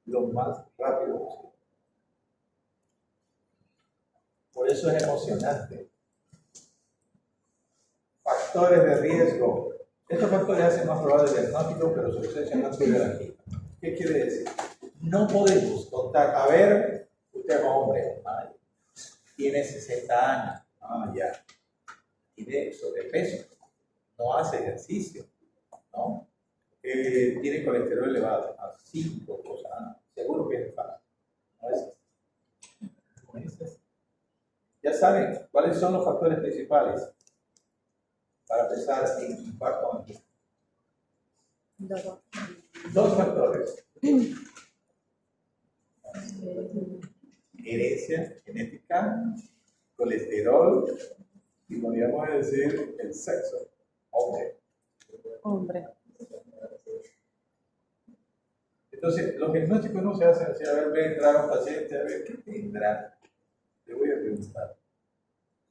lo más rápido posible. Por eso es emocionante. Factores de riesgo. Estos factores hacen más probable el diagnóstico, pero su ausencia no sirve la angina. ¿Qué quiere decir? No podemos contar, a ver, usted es hombre, tiene 60 años, ya, tiene sobrepeso, no hace ejercicio, ¿no? Tiene colesterol elevado, 5 cosas, seguro que es fácil, ¿no es? ¿No es así? Ya saben cuáles son los factores principales para pensar en infarto o angina. 2 factores. Herencia genética, colesterol y podríamos decir el sexo, hombre. Entonces, los diagnósticos no se hacen así, a ver, ve entrar a un paciente, a ver qué tendrá. Le voy a preguntar.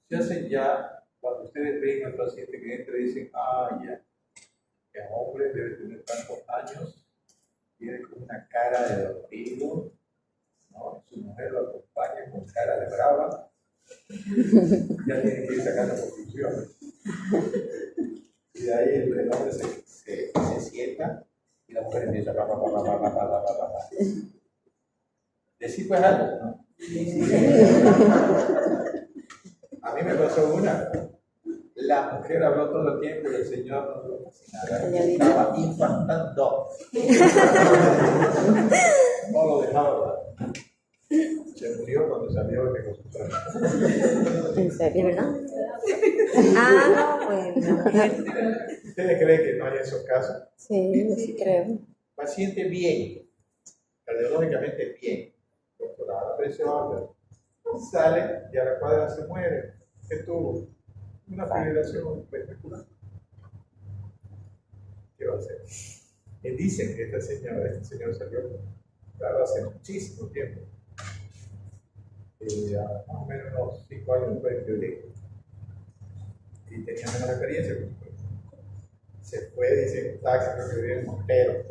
Se hacen ya cuando ustedes ven al paciente que entra y dicen, ya, el hombre debe tener tantos años, tiene como una cara de dormido, ¿no? Su mujer lo acompaña con cara de brava, ya tiene que ir sacando conclusiones. Y de ahí el hombre se sienta y la mujer empieza a decir pues algo, ¿no? A mí me pasó una. La mujer habló todo el tiempo y el señor no lo nada. Estaba infantando. No lo dejaba hablar. Se murió cuando salió de mi consultorio. ¿En serio? ¿De verdad? No, bueno. ¿Ustedes creen que no hay esos casos? Sí, yo sí creo. Paciente bien, cardiológicamente bien, doctorada la presión, sale y a la cuadra se muere. ¿Qué tuvo? Una fibrilación espectacular. ¿Qué va a hacer? Y dicen que este señor salió claro, hace muchísimo tiempo. Más o menos unos 5 años después de que yo llegué. Y tenía menos experiencia. Se fue, dice, en un taxi, creo que vivía en Montero.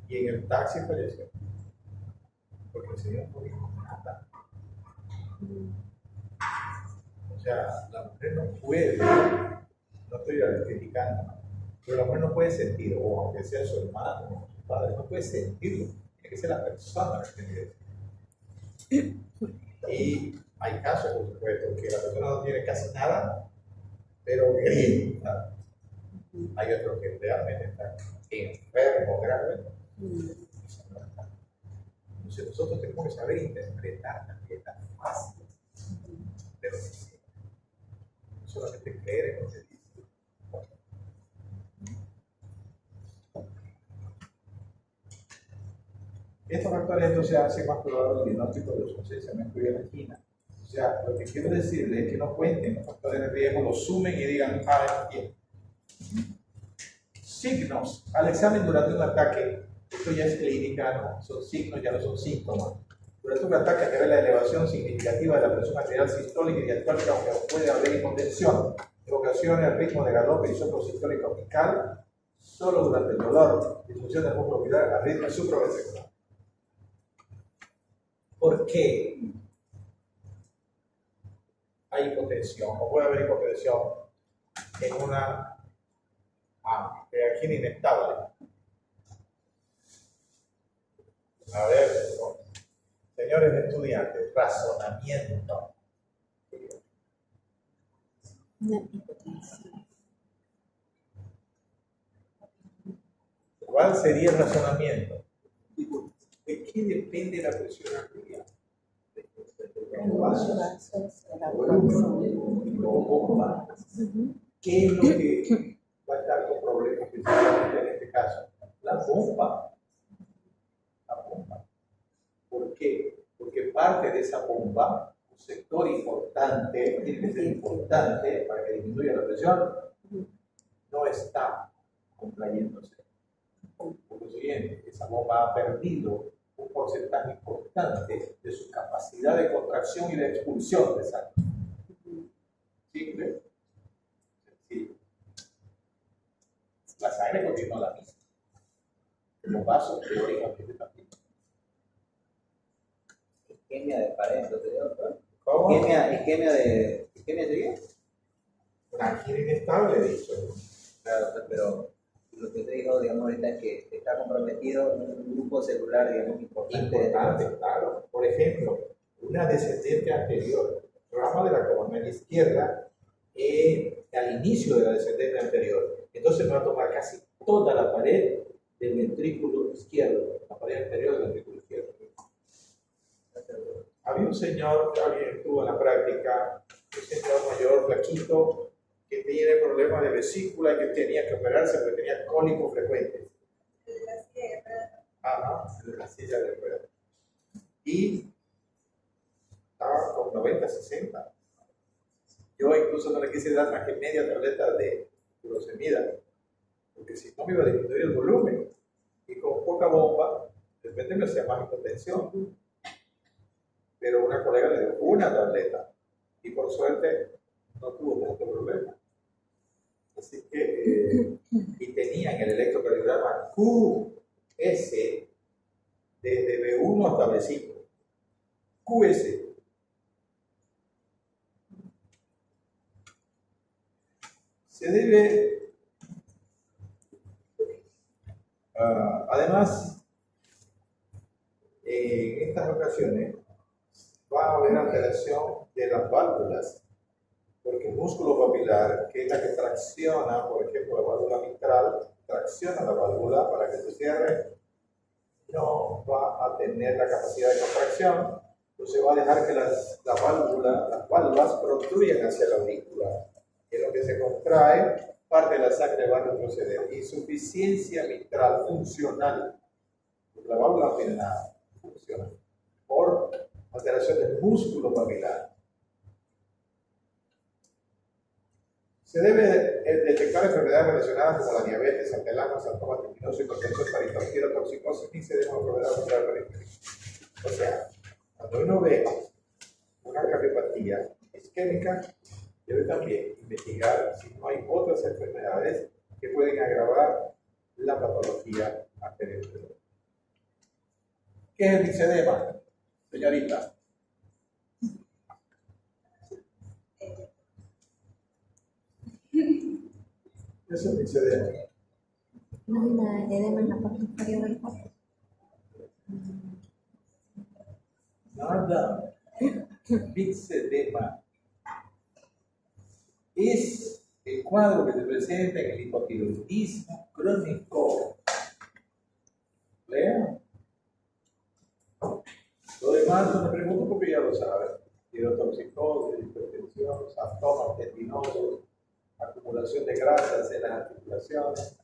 Y en el taxi falleció. Porque el señor no dijo nada. O sea, la mujer no puede, no estoy criticando, pero la mujer no puede sentir, o aunque sea su hermano, su padre, no puede sentirlo. Tiene que ser la persona la que tiene que decir. Y hay casos, por supuesto, que la persona no tiene casi nada, pero grita. Hay otros que realmente están enfermos gravemente. Entonces nosotros tenemos que saber interpretar también tan fácil, pero sí, no solamente creer en lo que dice. Estos factores entonces hacen más probable el diagnóstico de ausencia y angina. O sea, lo que quiero decirles es que no cuenten los factores de riesgo, los sumen y digan, es bien. Signos al examen durante un ataque, esto ya es clínica, no son signos, ya no son síntomas. Durante un ataque a nivel de elevación significativa de la presión arterial sistólica y diastólica, aunque puede haber hipotensión, evocaciones, ritmo de galope y soplo sistólico apical, solo durante el dolor, disfunción del músculo ocular, arritmia supraventricular. ¿Por qué hay hipotensión? O puede haber hipotensión en una angina inestable. A ver, señores estudiantes, razonamiento. ¿Cuál sería el razonamiento? ¿De qué depende la presión arterial? Los vasos, los bomba. ¿Qué es lo que va a estar con problemas principalmente en este caso? La bomba. La bomba. ¿Por qué? Porque parte de esa bomba, un sector importante, tiene que ser importante para que disminuya la presión, no está contrayéndose. Por lo siguiente, esa bomba ha perdido un porcentaje importante de su capacidad de contracción y de expulsión de sangre. ¿Simple? Sencillo. La sangre continúa la misma. Los vasos teóricamente también. Isquemia de pared, entonces, doctor. ¿Cómo? Isquemia sería. Una angina inestable, he dicho. Claro, pero lo que usted dijo, digamos, ahorita es que está comprometido un grupo celular, digamos, importante. Claro. Por ejemplo, una descendente anterior, rama de la coronaria izquierda, al inicio de la descendente anterior. Entonces me va a tomar casi toda la pared del ventrículo izquierdo, la pared anterior del ventrículo izquierdo. Había un señor que alguien estuvo en la práctica, un señor mayor, flaquito, que tiene problemas de vesícula y que tenía que operarse porque tenía cólicos frecuentes. De la silla de ruedas. Y estaba con 90, 60. Yo incluso no le quise dar más que media tableta de furosemida, porque si no me iba a disminuir el volumen. Y con poca bomba, de repente me hacía más hipotensión. Pero una colega le dio una tableta y por suerte no tuvo tanto problema. Así que, y tenía en el electrocardiograma QS desde B1 hasta B5. QS. Se debe, además, en estas ocasiones va a haber alteración de las válvulas, porque el músculo papilar, que es la que tracciona, por ejemplo, la válvula mitral, tracciona la válvula para que se cierre, no va a tener la capacidad de contracción, entonces va a dejar que las válvulas protruyan hacia la aurícula. En lo que se contrae, parte de la sangre va a retroceder. Insuficiencia mitral funcional. La válvula no tiene nada funcional. Por alteración del músculo papilar. Se debe detectar enfermedades relacionadas como la diabetes, altelama, sarcoma timinoso, hipertensión, paritoxina, toxicosis y sedema o enfermedad muscular periférica. O sea, cuando uno ve una cardiopatía isquémica, debe también investigar si no hay otras enfermedades que pueden agravar la patología arterial. ¿Qué es el ixedema, señorita? Eso es el ixedema. No, la edema en la parte inferior del cuerpo. Nada. Ixedema es el cuadro que se presenta en el hipotiroidismo crónico. Lea. Lo demás no me pregunto porque ya lo saben. Tirotoxicosis, hipertensión, sarcomas tendinosos, acumulación de grasas en las articulaciones,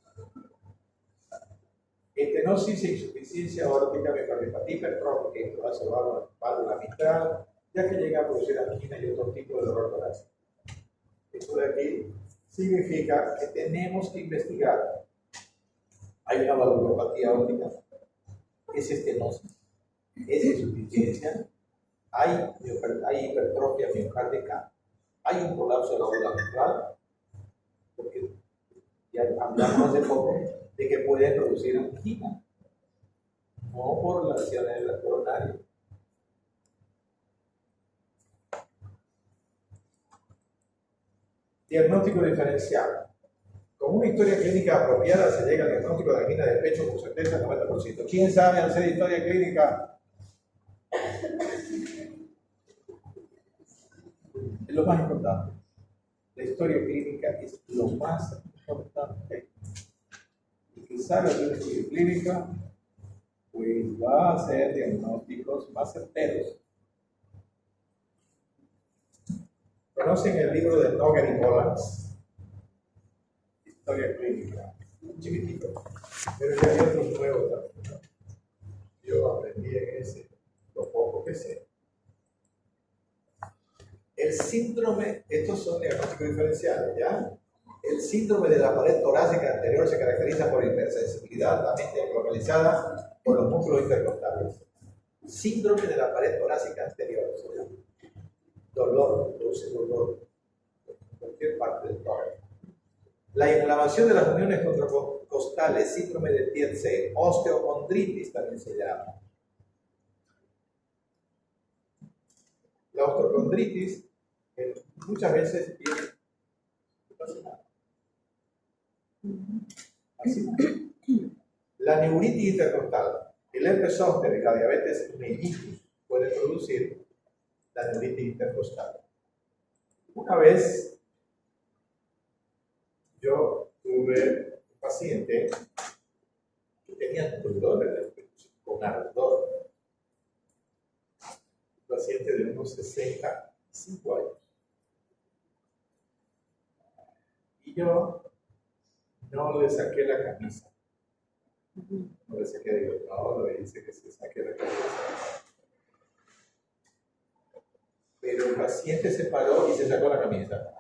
estenosis e insuficiencia aórtica, miocardiopatia hipertrófica, inflamación válvula mitral, ya que llega a producir angina y otro tipo de dolor torácico. Esto de aquí significa que tenemos que investigar. Hay una valvulopatía aórtica, es estenosis, es insuficiencia, hay hipertrofia miocárdica, hay un colapso de la válvula mitral, porque ya hablamos hace poco de que puede producir angina, no por las lesiones de la coronaria. Diagnóstico diferencial. Con una historia clínica apropiada se llega al diagnóstico de angina de pecho con certeza del 90%. ¿Quién sabe hacer historia clínica? Es lo más importante. La historia clínica es lo más importante. Y que sabe hacer historia clínica, pues va a hacer diagnósticos más certeros. ¿Conocen el libro de Noger y Collins? Historia clínica, un chiquitito, pero ya hay otros nuevos también, ¿no? Yo aprendí en ese, lo poco que sé. El síndrome, estos son diagnósticos diferenciales, ¿ya? El síndrome de la pared torácica anterior se caracteriza por hipersensibilidad, la mente localizada por los músculos intercostales. Síndrome de la pared torácica anterior, o sea, dolor, produce dolor en cualquier parte del tórax. La inflamación de las uniones contracostales, síndrome de Tietze, osteocondritis también se llama. La osteocondritis muchas veces tiene, no pasa nada. Así. La neuritis intercostal, el herpes zóster y la diabetes mellitus pueden producir la neuritis intercostal. Una vez yo tuve un paciente que tenía dolor en el pecho, con ardor. Un paciente de unos 65 años. Y yo no le saqué la camisa. No le saqué, digo, no, le dice que se saque la camisa. Pero el paciente se paró y se sacó la camisa.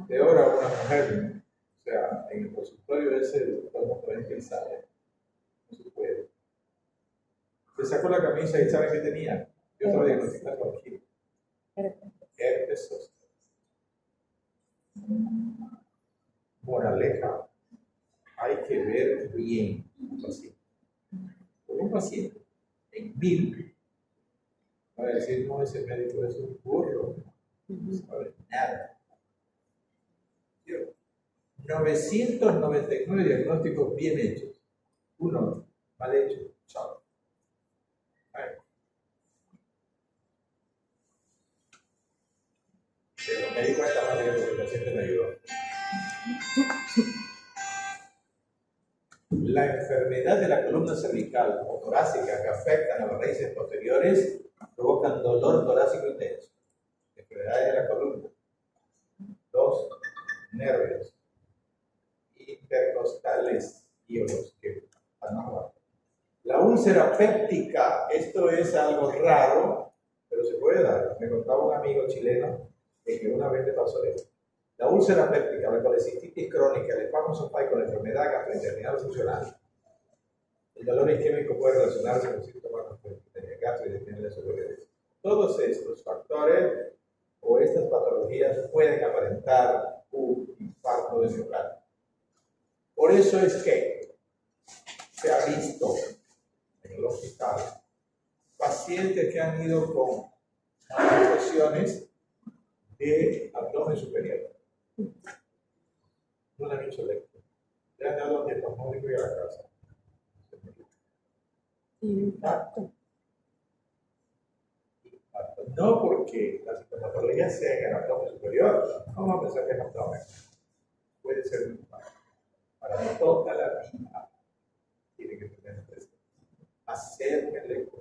Peor a una mujer, ¿no? O sea, en el consultorio ese el doctor no puede pensar, no se puede. Se sacó la camisa y ¿sabe qué tenía? Yo estaba diagnosticando aquí. Herpes zóster. Moraleja, hay que ver bien un paciente. Por un paciente, en 1000, va a decir, no, ese médico es un burro, no sabe nada. 999 diagnósticos bien hechos, uno mal hecho, chao. Pero me di cuenta más de que el paciente me ayudó. La enfermedad de la columna cervical o torácica que afectan a las raíces posteriores provocan dolor torácico intenso. Enfermedades de la columna. 2. Nervios intercostales y los que van abajo. La úlcera péptica, esto es algo raro, pero se puede dar. Me contaba un amigo chileno de que una vez le pasó eso. La úlcera péptica, la colecistitis crónica, el espasmo esofágico, la enfermedad gastrointestinal funcional. El dolor isquémico puede relacionarse con síntomas gastrointestinales superiores. Todos estos factores o estas patologías pueden aparentar un infarto de miocardio. Por eso es que se ha visto en el hospital pacientes que han ido con manifestaciones de abdomen superior. No le han hecho electro. Le han dado antiespasmódico y a la casa. Infarto. No porque la sintomatología sea en el abdomen superior, vamos a pensar que es el abdomen. Puede ser un infarto. Para toda la vida tiene que tener esto. Hacer el electro.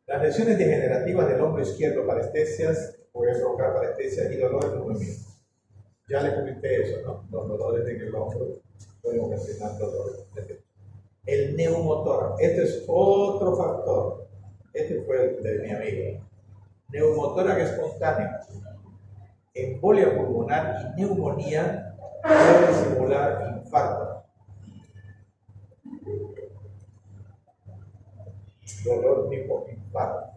Las lesiones degenerativas del hombro izquierdo, parestesias, pueden provocar parestesias y dolores de movimiento. Ya les comenté eso, ¿no? Los dolores en el hombro pueden ocasionar dolores. El neumotórax, este es otro factor. Este fue el de mi amigo. Neumotórax espontáneo, embolia pulmonar y neumonía pueden simular infarto. Dolor tipo infarto.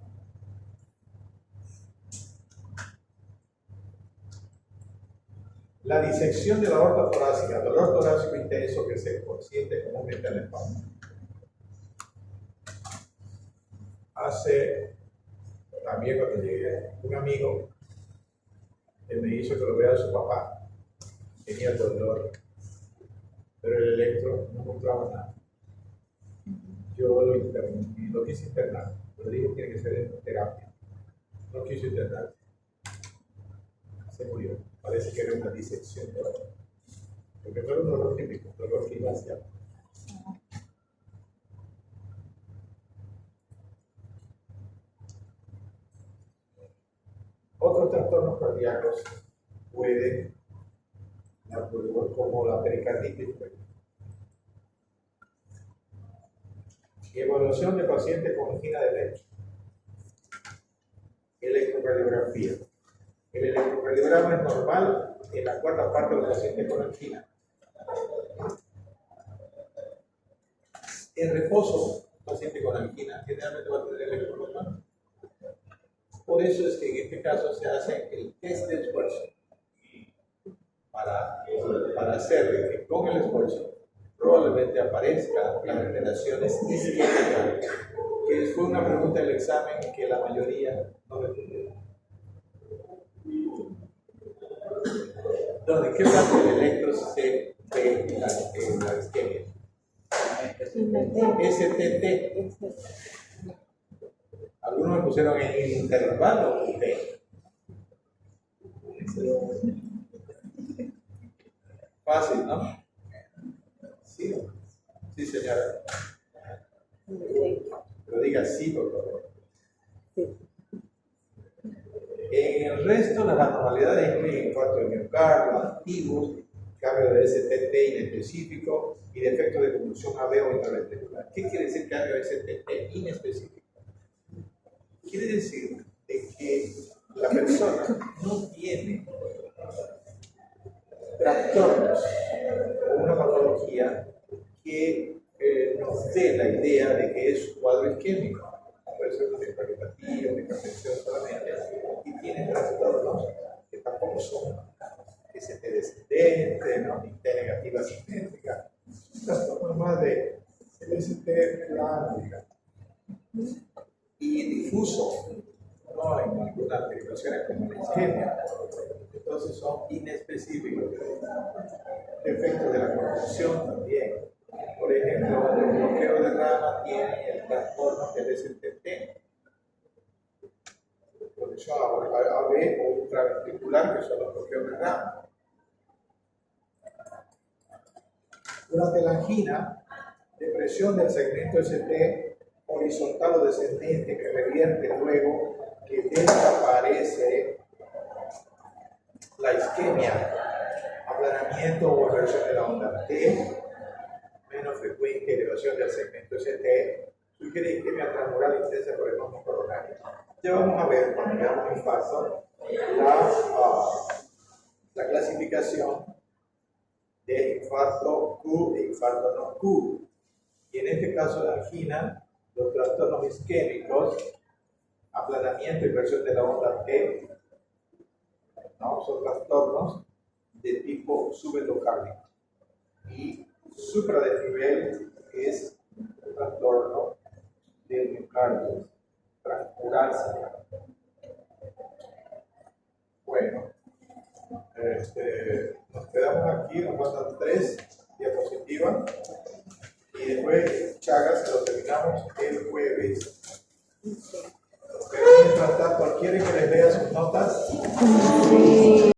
La disección de la aorta torácica, dolor torácico intenso que se siente comúnmente en la espalda. Hace también cuando llegué, un amigo que me hizo que lo vea a su papá. Tenía dolor, pero el electro no mostraba nada. Yo lo quise internar, pero dije que tiene que ser en terapia. No quiso internar. Se murió. Parece que era una disección de la aorta. Porque no era un dolor típico, dolor que iba hacia. Otros trastornos cardíacos pueden, como la pericarditis. Evaluación de pacientes con angina de pecho. Electrocardiografía. El electrocardiograma es normal en la cuarta parte de los pacientes con angina. En reposo, un paciente con angina generalmente va a tener electrocardiograma. Por eso es que en este caso se hace el test de esfuerzo para hacer que con el esfuerzo probablemente aparezcan las alteraciones isquémicas, que fue una pregunta del examen que la mayoría no respondió. Entonces, ¿qué parte del electro se ve en la isquemia? STT. Algunos me pusieron en el intervalo T. Fácil, ¿no? Sí, sí, señora. Pero diga sí, por favor. En el resto, las anormalidades incluyen infarto de miocardio, antiguos, cambio de STT inespecífico y defecto de conducción AV o intraventricular. ¿Qué quiere decir cambio de STT inespecífico? Quiere decir de que la persona no tiene trastornos o una patología que nos dé la idea de que es un cuadro isquémico. Puede ser una hipertensión, una hipertensión solamente, y tiene trastornos que tampoco son ST descendente, no, ni T negativa simétrica, trastornos más de ST regular y difuso, no en algunas derivaciones como la isquemia. Entonces son inespecíficos. Defectos de la conducción también. Por ejemplo, el bloqueo de rama tiene el trastorno del STT. Condición AV o ultraventricular, que son los bloqueos de rama. Durante la angina, depresión del segmento ST horizontal o descendente que revierte luego que desaparece la isquemia, aplanamiento o reversión de la onda T, menos frecuente elevación extensión del segmento ST, sugiere isquemia transmural intensa por edema coronario. Ya vamos a ver, cuando veamos infarto, la clasificación de infarto Q e infarto no Q. Y en este caso de angina, los trastornos isquémicos, aplanamiento, inversión de la onda T, ¿no? Son trastornos de tipo subendocárdico. Y supradesnivel es el trastorno del miocardio transmural cerebral. Bueno, nos quedamos aquí, nos faltan 3 diapositivas y después Chagas lo terminamos el jueves. Pero mientras tanto, ¿quieren que les lea sus notas? Sí.